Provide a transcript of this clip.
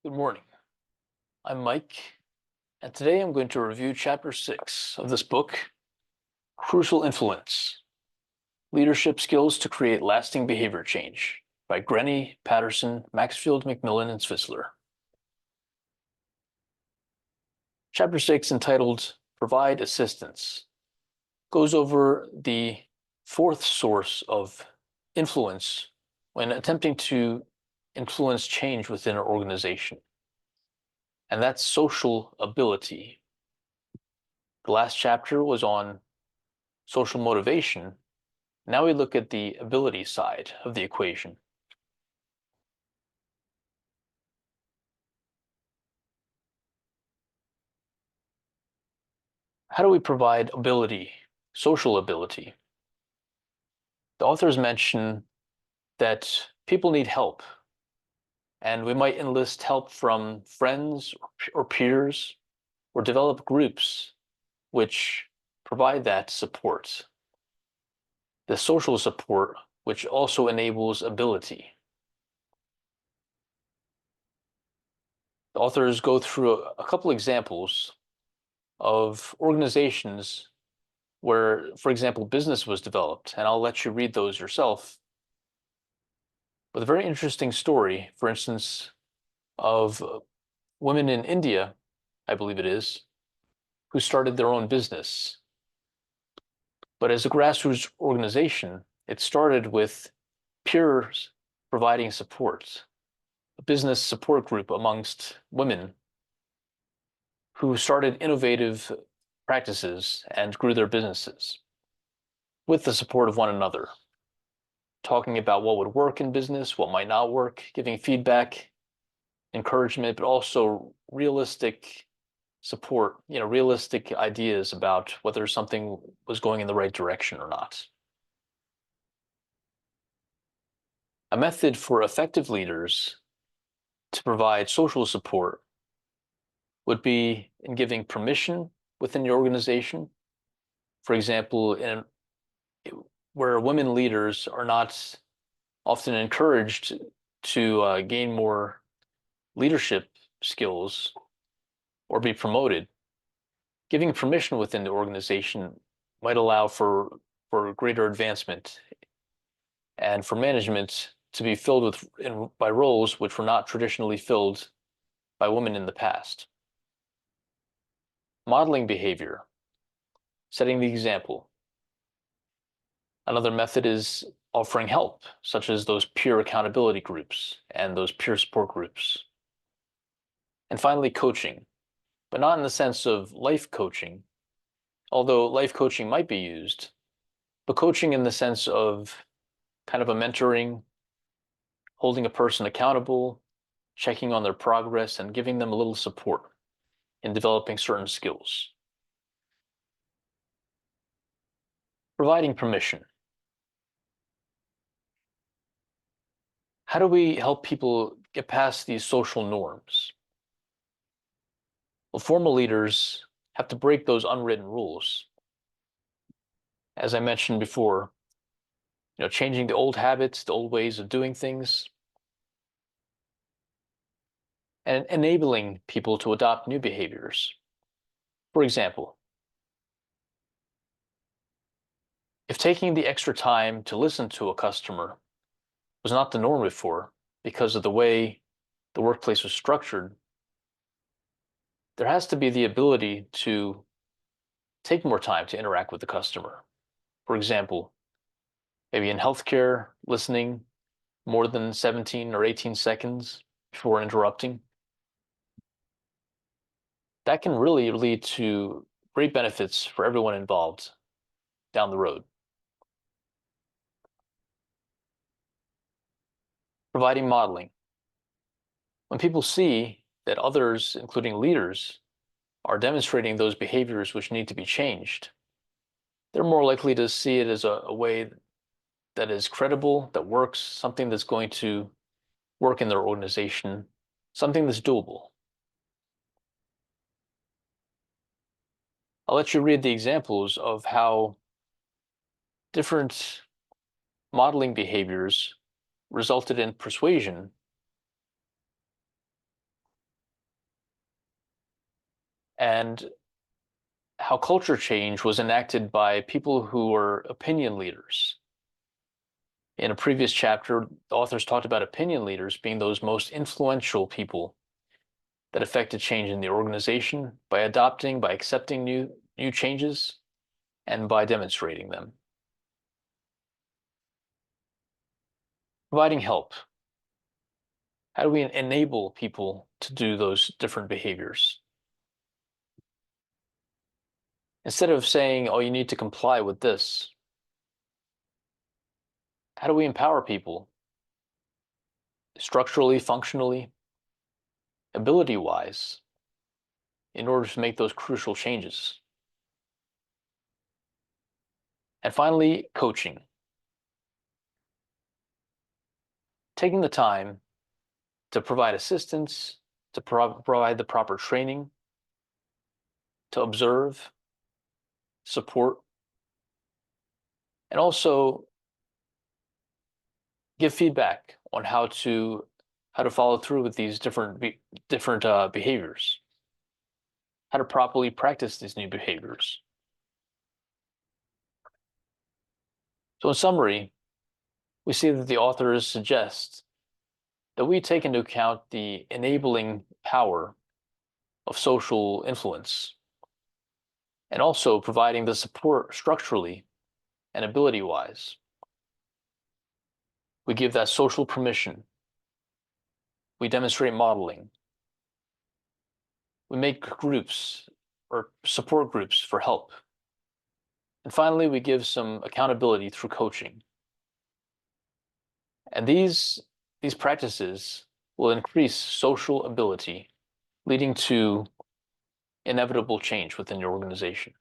Good morning. I'm Mike, and today I'm going to review Chapter 6 of this book, Crucial Influence: Leadership Skills to Create Lasting Behavior Change by Grenny, Patterson, Maxfield, McMillan, and Switzler. Chapter 6, entitled Provide Assistance, goes over the fourth source of influence when attempting to influence change within an organization, and that's social ability. The last chapter was on social motivation. Now we look at the ability side of the equation. How do we provide ability, social ability? The authors mention that people need help, and we might enlist help from friends or peers, or develop groups which provide that support. The social support, which also enables ability. The authors go through a couple examples of organizations where, for example, business was developed, and I'll let you read those yourself. With a very interesting story, for instance, of women in India, I believe it is, who started their own business. But as a grassroots organization, it started with peers providing support, a business support group amongst women who started innovative practices and grew their businesses with the support of one another, talking about what would work in business, what might not work, giving feedback, encouragement, but also realistic support, realistic ideas about whether something was going in the right direction or not. A method for effective leaders to provide social support would be in giving permission within your organization. For example, where women leaders are not often encouraged to gain more leadership skills or be promoted, giving permission within the organization might allow for greater advancement and for management to be filled by roles which were not traditionally filled by women in the past. Modeling behavior, setting the example. Another method is offering help, such as those peer accountability groups and those peer support groups. And finally, coaching, but not in the sense of life coaching, although life coaching might be used, but coaching in the sense of kind of a mentoring, holding a person accountable, checking on their progress, and giving them a little support in developing certain skills. Providing permission. How do we help people get past these social norms? Well, formal leaders have to break those unwritten rules. As I mentioned before, changing the old habits, the old ways of doing things, and enabling people to adopt new behaviors. For example, if taking the extra time to listen to a customer was not the norm before because of the way the workplace was structured, there has to be the ability to take more time to interact with the customer. For example, maybe in healthcare, listening more than 17 or 18 seconds before interrupting. That can really lead to great benefits for everyone involved down the road. Providing modeling. When people see that others, including leaders, are demonstrating those behaviors which need to be changed, they're more likely to see it as a way that is credible, that works, something that's going to work in their organization, something that's doable. I'll let you read the examples of how different modeling behaviors resulted in persuasion and how culture change was enacted by people who were opinion leaders. In a previous chapter, the authors talked about opinion leaders being those most influential people that affected change in the organization by adopting, by accepting new changes, and by demonstrating them. Providing help. How do we enable people to do those different behaviors? Instead of saying, oh, you need to comply with this, how do we empower people structurally, functionally, ability-wise, in order to make those crucial changes? And finally, coaching. Taking the time to provide assistance, to provide the proper training, to observe, support, and also give feedback on how to follow through with these different behaviors, how to properly practice these new behaviors. So in summary, we see that the authors suggest that we take into account the enabling power of social influence and also providing the support structurally and ability-wise. We give that social permission. We demonstrate modeling. We make groups or support groups for help. And finally, we give some accountability through coaching. And these practices will increase social ability, leading to inevitable change within your organization.